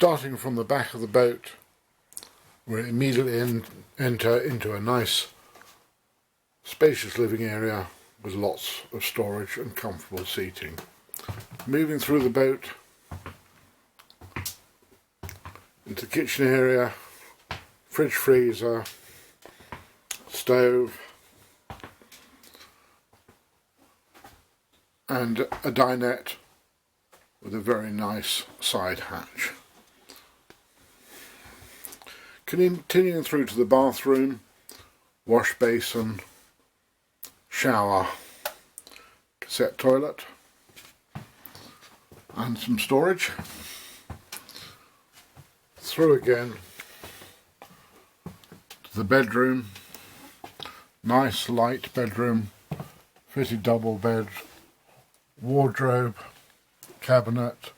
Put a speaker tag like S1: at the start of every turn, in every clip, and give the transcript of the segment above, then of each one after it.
S1: Starting from the back of the boat, we immediately enter into a nice spacious living area with lots of storage and comfortable seating. Moving through the boat into the kitchen area, fridge, freezer, stove and a dinette with a very nice side hatch. Continuing through to the bathroom, wash basin, shower, cassette toilet and some storage. Through again to the bedroom, nice light bedroom, fitted double bed, wardrobe, cabinet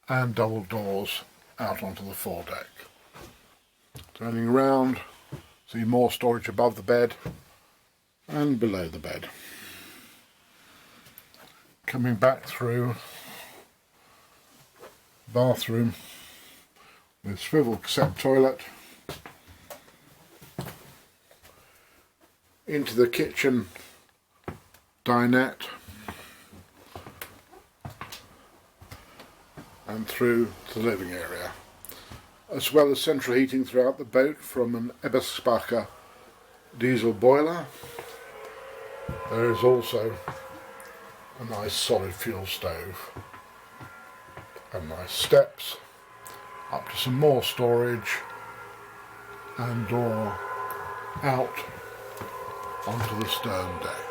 S1: and double doors out onto the foredeck. Turning around, see more storage above the bed and below the bed. Coming back through bathroom with swivel cassette toilet, into the kitchen dinette and through to the living area, as well as central heating throughout the boat from an Eberspacher diesel boiler. There is also a nice solid fuel stove and nice steps up to some more storage and door out onto the stern deck.